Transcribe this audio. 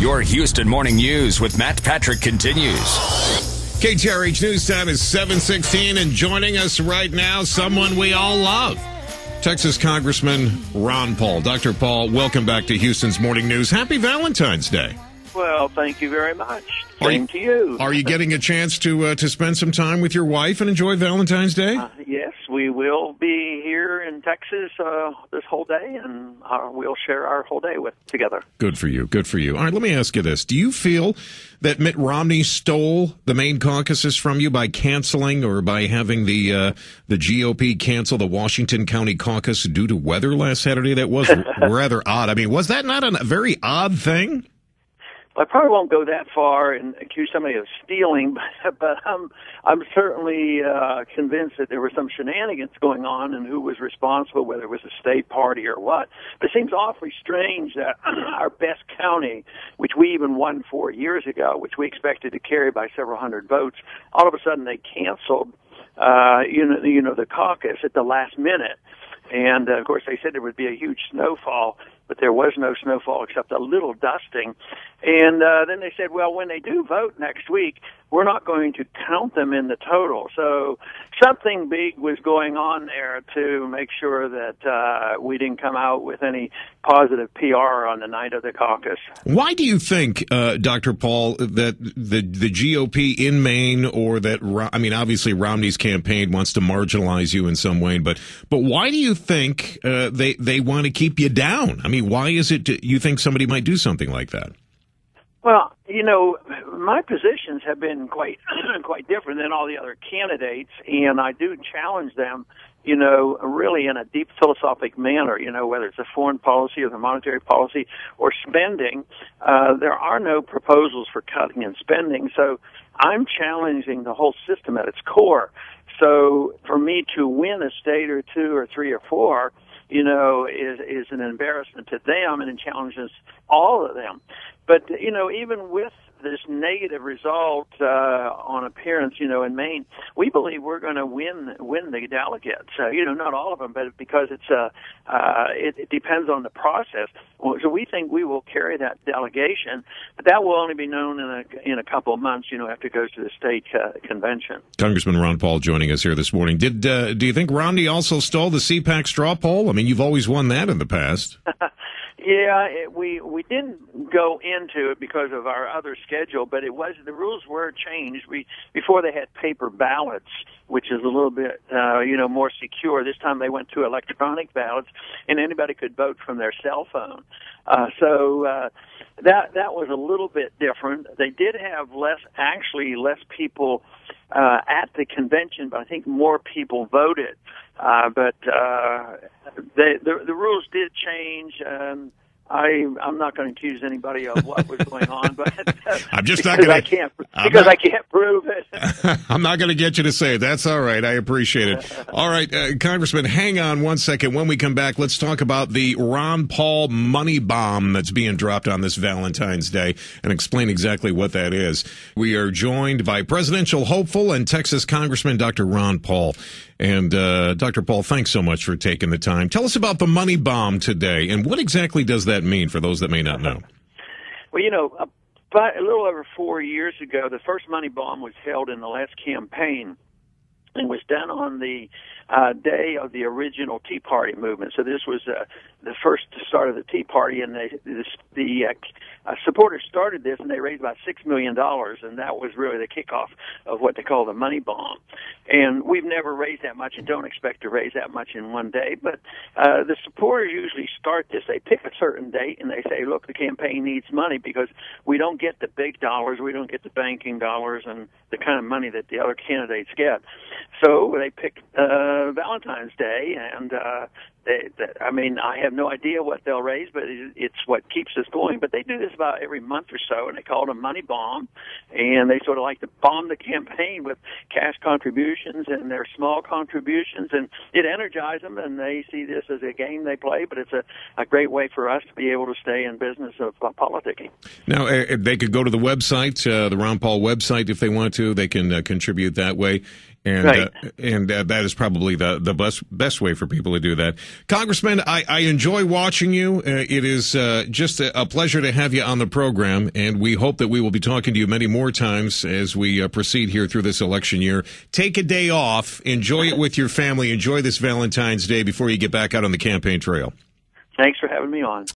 Your Houston Morning News with Matt Patrick continues. KTRH News Time is 7:16, and joining us right now, someone we all love, Texas Congressman Ron Paul. Dr. Paul, welcome back to Houston's Morning News. Happy Valentine's Day. Well, thank you very much. Same to you. Are you getting a chance to spend some time with your wife and enjoy Valentine's Day? Yes, we will be here in Texas this whole day, and we'll share our whole day together. Good for you. Good for you. All right, let me ask you this. Do you feel that Mitt Romney stole the main caucuses from you by canceling or by having the GOP cancel the Washington County caucus due to weather last Saturday? That was rather odd. I mean, was that not a very odd thing? I probably won't go that far and accuse somebody of stealing, but I'm certainly convinced that there were some shenanigans going on and who was responsible, whether it was a state party or what. But it seems awfully strange that our best county, which we even won 4 years ago, which we expected to carry by several hundred votes, all of a sudden they canceled the caucus at the last minute. And, of course, they said there would be a huge snowfall, but there was no snowfall except a little dusting. And then they said, well, when they do vote next week, we're not going to count them in the total. So something big was going on there to make sure that we didn't come out with any positive PR on the night of the caucus. Why do you think, Dr. Paul, that the GOP in Maine, or that, I mean, obviously Romney's campaign wants to marginalize you in some way, but why do you think they want to keep you down? I mean, why is it you think somebody might do something like that? Well, my positions have been quite different than all the other candidates, and I do challenge them, really in a deep philosophic manner, whether it's a foreign policy or the monetary policy or spending. There are no proposals for cutting and spending, so I'm challenging the whole system at its core. So for me to win a state or two or three or four, is an embarrassment to them, and it challenges all of them. But, even with this negative result on appearance, in Maine, we believe we're going to win the delegates. Not all of them, but because it depends on the process. So we think we will carry that delegation, but that will only be known in a couple of months. After it goes to the state convention. Congressman Ron Paul joining us here this morning. Do you think Romney also stole the CPAC straw poll? I mean, you've always won that in the past. Yeah, we didn't go into it because of our other schedule, but the rules were changed. Before they had paper ballots, which is a little bit more secure. This time they went to electronic ballots, and anybody could vote from their cell phone. So that was a little bit different. They did have less people at the convention, but I think more people voted. But the rules did change. I'm not going to accuse anybody of what was going on, but I'm just not going to. I can't prove it. I'm not going to get you to say it. That's all right. I appreciate it. All right, Congressman, hang on one second. When we come back, let's talk about the Ron Paul money bomb that's being dropped on this Valentine's Day and explain exactly what that is. We are joined by presidential hopeful and Texas Congressman Dr. Ron Paul. And Dr. Paul, thanks so much for taking the time. Tell us about the money bomb today, and what exactly does that mean for those that may not know? Well, about a little over 4 years ago, the first money bomb was held in the last campaign and was done on the day of the original Tea Party movement. So this was the first start of the Tea Party, and the supporters started this, and they raised about $6 million, and that was really the kickoff of what they call the money bomb. And we've never raised that much and don't expect to raise that much in one day, but the supporters usually start this. They pick a certain date, and they say, look, the campaign needs money because we don't get the big dollars, we don't get the banking dollars and the kind of money that the other candidates get. So they picked Valentine's Day, and I have no idea what they'll raise, but it's what keeps us going. But they do this about every month or so, and they call it a money bomb, and they sort of like to bomb the campaign with cash contributions and their small contributions, and it energizes them, and they see this as a game they play, but it's a great way for us to be able to stay in business of politicking. Now, they could go to the website, the Ron Paul website, if they want to. They can contribute that way. And Right. That is probably the best way for people to do that. Congressman, I enjoy watching you. It is just a pleasure to have you on the program, and we hope that we will be talking to you many more times as we proceed here through this election year. Take a day off, enjoy it with your family, enjoy this Valentine's Day before you get back out on the campaign trail. Thanks for having me on.